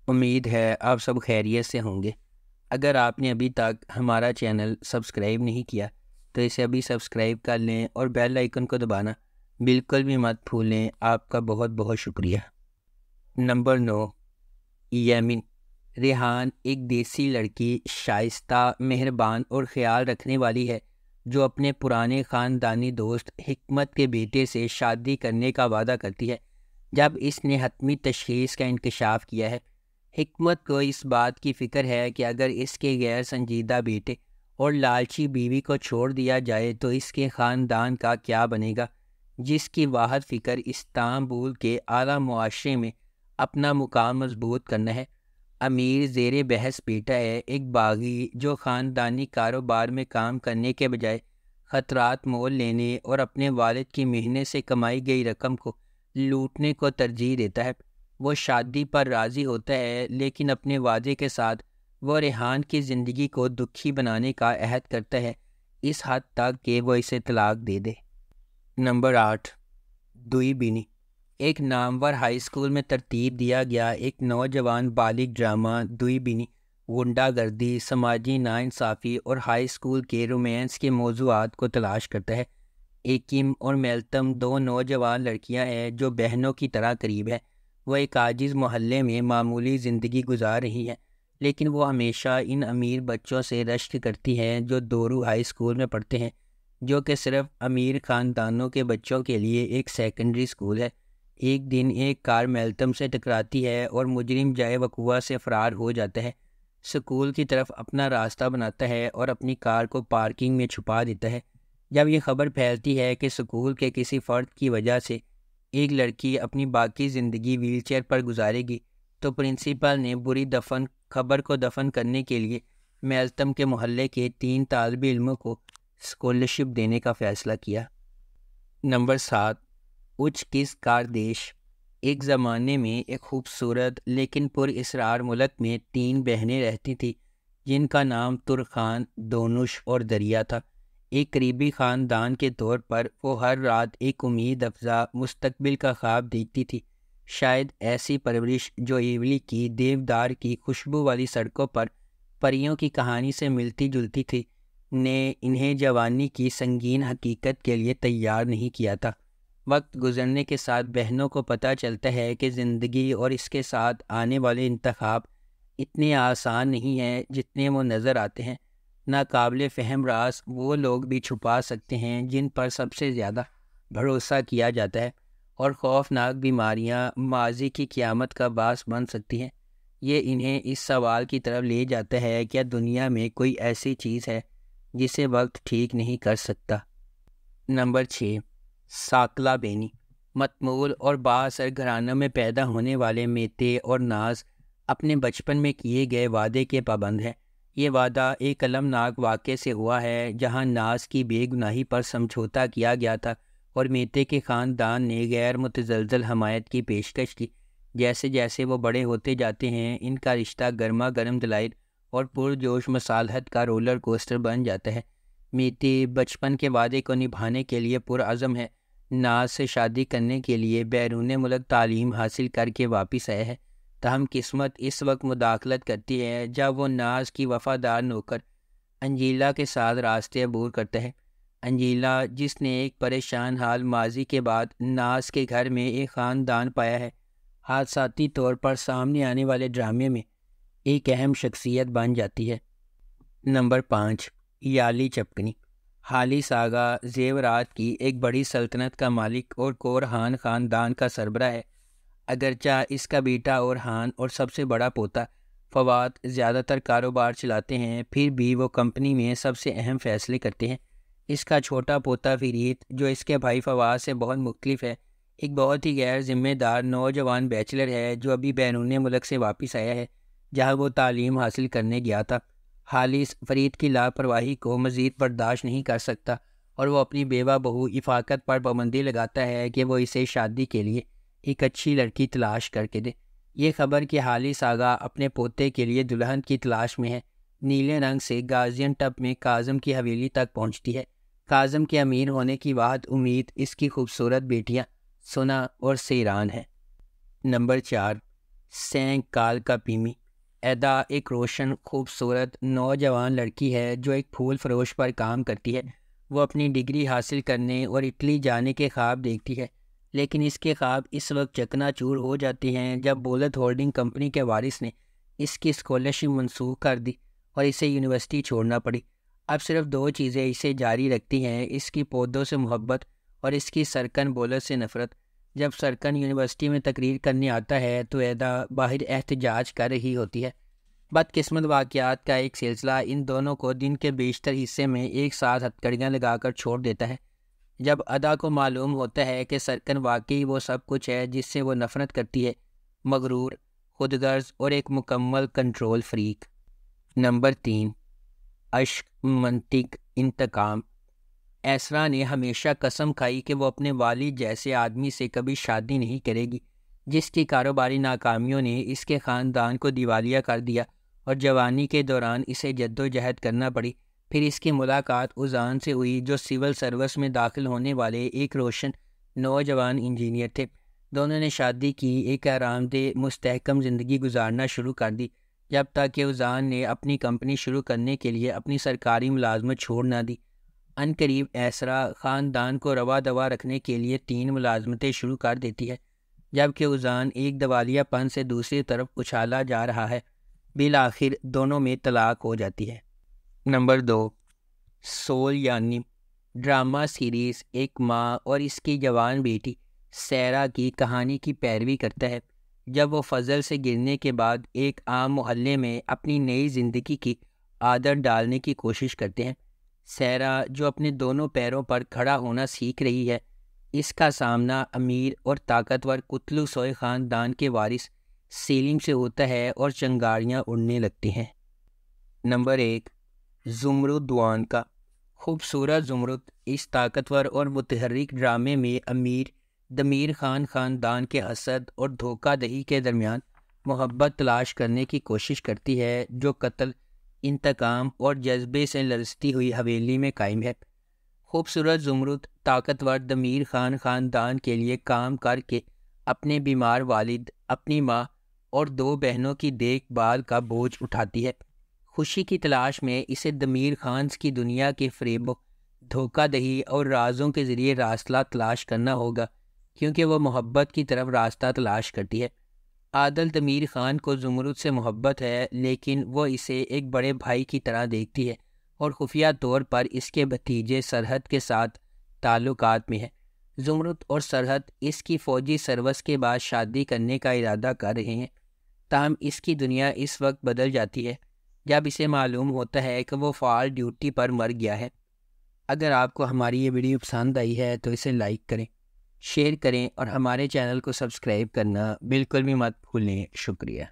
امید ہے آپ سب خیریت سے ہوں گے۔ اگر آپ نے ابھی تک ہمارا چینل سبسکرائب نہیں کیا تو اسے ابھی سبسکرائب کر لیں اور بیل آئیکن کو دبانا بالکل بھی مت بھولیں۔ آپ کا بہت بہت شکریہ۔ نمبر 9، یمین۔ ریحان ایک دیسی لڑکی، شائستہ، مہربان اور خیال رکھنے والی ہے جو اپنے پرانے خاندانی دوست حکمت کے بیٹے سے شادی کرنے کا وعدہ کرتی ہے۔ جب اس نے حتمی تشخیص کا انکشاف کیا ہے، حکمت کو اس بات کی فکر ہے کہ اگر اس کے غیر سنجیدہ بیٹے اور لالچی بیوی کو چھوڑ دیا جائے تو اس کے خاندان کا کیا بنے گا، جس کی واحد فکر استنبول کے اعلیٰ معاشرے میں اپنا مقام مضبوط کرنا ہے۔ امیر زیر بحث بیٹا ہے، ایک باغی جو خاندانی کاروبار میں کام کرنے کے بجائے خطرات مول لینے اور اپنے والد کی محنت سے کمائی گئی رقم کو لوٹنے کو ترجیح دیتا ہے۔ وہ شادی پر راضی ہوتا ہے، لیکن اپنے وعدے کے ساتھ وہ ریحان کی زندگی کو دکھی بنانے کا عہد کرتا ہے، اس حد تک کہ وہ اسے طلاق دے دے۔ نمبر 8، دوئی بینی۔ ایک نامور ہائی اسکول میں ترتیب دیا گیا ایک نوجوان بالغ ڈرامہ دوئی بینی غنڈہ گردی، سماجی ناانصافی اور ہائی اسکول کے رومانس کے موضوعات کو تلاش کرتا ہے۔ ایکم اور میلتم دو نوجوان لڑکیاں ہیں جو بہنوں کی طرح قریب ہیں۔ وہ ایک عاجز محلے میں معمولی زندگی گزار رہی ہیں، لیکن وہ ہمیشہ ان امیر بچوں سے رشک کرتی ہیں جو دورو ہائی اسکول میں پڑھتے ہیں، جو کہ صرف امیر خاندانوں کے بچوں کے لیے ایک سیکنڈری اسکول ہے۔ ایک دن ایک کار میلتم سے ٹکراتی ہے اور مجرم جائے وقوعہ سے فرار ہو جاتا ہے۔ اسکول کی طرف اپنا راستہ بناتا ہے اور اپنی کار کو پارکنگ میں چھپا دیتا ہے۔ جب یہ خبر پھیلتی ہے کہ اسکول کے کسی فرد کی وجہ سے ایک لڑکی اپنی باقی زندگی ویل چیئر پر گزارے گی، تو پرنسپل نے بری خبر کو دفن کرنے کے لیے میلتم کے محلے کے 3 طالب علموں کو اسکالرشپ دینے کا فیصلہ کیا۔ نمبر 7، اچ کس کاردیش۔ ایک زمانے میں ایک خوبصورت لیکن پر اسرار ملک میں 3 بہنیں رہتی تھیں جن کا نام ترخان، دونش اور دریا تھا۔ ایک قریبی خاندان کے طور پر وہ ہر رات ایک امید افزا مستقبل کا خواب دیکھتی تھی۔ شاید ایسی پرورش جو ایولی کی دیودار کی خوشبو والی سڑکوں پر پریوں کی کہانی سے ملتی جلتی تھی، نے انہیں جوانی کی سنگین حقیقت کے لیے تیار نہیں کیا تھا۔ وقت گزرنے کے ساتھ بہنوں کو پتہ چلتا ہے کہ زندگی اور اس کے ساتھ آنے والے انتخاب اتنے آسان نہیں ہیں جتنے وہ نظر آتے ہیں۔ ناقابل فہم راز وہ لوگ بھی چھپا سکتے ہیں جن پر سب سے زیادہ بھروسہ کیا جاتا ہے، اور خوفناک بیماریاں ماضی کی قیامت کا باعث بن سکتی ہیں۔ یہ انہیں اس سوال کی طرف لے جاتا ہے، کیا دنیا میں کوئی ایسی چیز ہے جسے وقت ٹھیک نہیں کر سکتا؟ نمبر 6، ساکلا بینی۔ متمول اور بااثر گھرانوں میں پیدا ہونے والے میتے اور ناز اپنے بچپن میں کیے گئے وعدے کے پابند ہیں۔ یہ وعدہ ایک المناک واقعے سے ہوا ہے جہاں ناز کی بے گناہی پر سمجھوتا کیا گیا تھا اور میتے کے خاندان نے غیر متزلزل حمایت کی پیشکش کی۔ جیسے جیسے وہ بڑے ہوتے جاتے ہیں، ان کا رشتہ گرما گرم دلائل اور پرجوش مصالحت کا رولر کوسٹر بن جاتا ہے۔ میتے بچپن کے وعدے کو نبھانے کے لیے پرعزم ہے۔ ناز سے شادی کرنے کے لیے بیرون ملک تعلیم حاصل کر کے واپس آیا ہے، تاہم قسمت اس وقت مداخلت کرتی ہے جب وہ ناز کی وفادار نوکر انجیلا کے ساتھ راستے عبور کرتا ہے۔ انجیلا، جس نے ایک پریشان حال ماضی کے بعد ناز کے گھر میں ایک خاندان پایا ہے، حادثاتی طور پر سامنے آنے والے ڈرامے میں ایک اہم شخصیت بن جاتی ہے۔ نمبر 5، یالی چپکنی۔ حالی ساگا زیورات کی ایک بڑی سلطنت کا مالک اور کورہان خاندان کا سربراہ ہے۔ اگرچہ اس کا بیٹا اورہان اور سب سے بڑا پوتا فواد زیادہ تر کاروبار چلاتے ہیں، پھر بھی وہ کمپنی میں سب سے اہم فیصلے کرتے ہیں۔ اس کا چھوٹا پوتا فرید، جو اس کے بھائی فواد سے بہت مختلف ہے، ایک بہت ہی غیر ذمہ دار نوجوان بیچلر ہے جو ابھی بیرون ملک سے واپس آیا ہے جہاں وہ تعلیم حاصل کرنے گیا تھا۔ حالث فرید کی لاپرواہی کو مزید برداشت نہیں کر سکتا اور وہ اپنی بیوہ بہو افاقت پر پابندی لگاتا ہے کہ وہ اسے شادی کے لیے ایک اچھی لڑکی تلاش کر کے دے۔ یہ خبر کہ حالث آغا اپنے پوتے کے لیے دلہن کی تلاش میں ہے، نیلے رنگ سے گازین ٹپ میں کاظم کی حویلی تک پہنچتی ہے۔ کاظم کے امیر ہونے کی واحد امید اس کی خوبصورت بیٹیاں سنا اور سیران ہے۔ نمبر 4، سینک کال کا پیمی۔ ایدا ایک روشن خوبصورت نوجوان لڑکی ہے جو ایک پھول فروش پر کام کرتی ہے۔ وہ اپنی ڈگری حاصل کرنے اور اٹلی جانے کے خواب دیکھتی ہے، لیکن اس کے خواب اس وقت چکنا چور ہو جاتے ہیں جب بولت ہولڈنگ کمپنی کے وارث نے اس کی اسکالرشپ منسوخ کر دی اور اسے یونیورسٹی چھوڑنا پڑی۔ اب صرف دو چیزیں اسے جاری رکھتی ہیں، اس کی پودوں سے محبت اور اس کی سرکن بولت سے نفرت۔ جب سرکن یونیورسٹی میں تقریر کرنے آتا ہے تو ایدا باہر احتجاج کر رہی ہوتی ہے۔ بدقسمت واقعات کا ایک سلسلہ ان دونوں کو دن کے بیشتر حصے میں ایک ساتھ ہتھکڑیاں لگا کر چھوڑ دیتا ہے۔ جب ادا کو معلوم ہوتا ہے کہ سرکن واقعی وہ سب کچھ ہے جس سے وہ نفرت کرتی ہے، مغرور، خود غرض اور ایک مکمل کنٹرول فریک۔ نمبر 3، عشق، منطق، انتقام۔ ایسرا نے ہمیشہ قسم کھائی کہ وہ اپنے والد جیسے آدمی سے کبھی شادی نہیں کرے گی، جس کی کاروباری ناکامیوں نے اس کے خاندان کو دیوالیہ کر دیا اور جوانی کے دوران اسے جدوجہد کرنا پڑی۔ پھر اس کی ملاقات اذان سے ہوئی جو سول سروس میں داخل ہونے والے ایک روشن نوجوان انجینئر تھے۔ دونوں نے شادی کی، ایک آرام دہ مستحکم زندگی گزارنا شروع کر دی، جب تک کہ اذان نے اپنی کمپنی شروع کرنے کے لیے اپنی سرکاری ملازمت چھوڑ نہ دی۔ عنقریب ایسرا خاندان کو روا دوا رکھنے کے لیے 3 ملازمتیں شروع کر دیتی ہے، جبکہ اذان ایک دیوالیہ پن سے دوسری طرف اچھالا جا رہا ہے۔ بالآخر دونوں میں طلاق ہو جاتی ہے۔ نمبر 2، سول یعنی ڈرامہ سیریز ایک ماں اور اس کی جوان بیٹی سیرا کی کہانی کی پیروی کرتا ہے، جب وہ فضل سے گرنے کے بعد ایک عام محلے میں اپنی نئی زندگی کی عادت ڈالنے کی کوشش کرتے ہیں۔ سیرا جو اپنے دونوں پیروں پر کھڑا ہونا سیکھ رہی ہے، اس کا سامنا امیر اور طاقتور کتلو سوئے خاندان کے وارث سیلم سے ہوتا ہے اور چنگاریاں اڑنے لگتی ہیں۔ نمبر 1، زمرد وان کا۔ خوبصورت زمرد اس طاقتور اور متحرک ڈرامے میں امیر دمیر خان خاندان کے حسد اور دھوکہ دہی کے درمیان محبت تلاش کرنے کی کوشش کرتی ہے، جو قتل، انتقام اور جذبے سے لرزتی ہوئی حویلی میں قائم ہے۔ خوبصورت زمرد طاقتور دمیر خان خاندان کے لیے کام کر کے اپنے بیمار والد، اپنی ماں اور 2 بہنوں کی دیکھ بھال کا بوجھ اٹھاتی ہے۔ خوشی کی تلاش میں اسے دمیر خانز کی دنیا کے فریب و دھوکہ دہی اور رازوں کے ذریعے راستہ تلاش کرنا ہوگا، کیونکہ وہ محبت کی طرف راستہ تلاش کرتی ہے۔ عادل دمیر خان کو زمرد سے محبت ہے، لیکن وہ اسے ایک بڑے بھائی کی طرح دیکھتی ہے اور خفیہ طور پر اس کے بھتیجے سرحد کے ساتھ تعلقات میں ہے۔ زمرد اور سرحد اس کی فوجی سروس کے بعد شادی کرنے کا ارادہ کر رہے ہیں، تاہم اس کی دنیا اس وقت بدل جاتی ہے جب اسے معلوم ہوتا ہے کہ وہ فعال ڈیوٹی پر مر گیا ہے۔ اگر آپ کو ہماری یہ ویڈیو پسند آئی ہے تو اسے لائک کریں، شیئر کریں اور ہمارے چینل کو سبسکرائب کرنا بالکل بھی مت بھولیں۔ شکریہ۔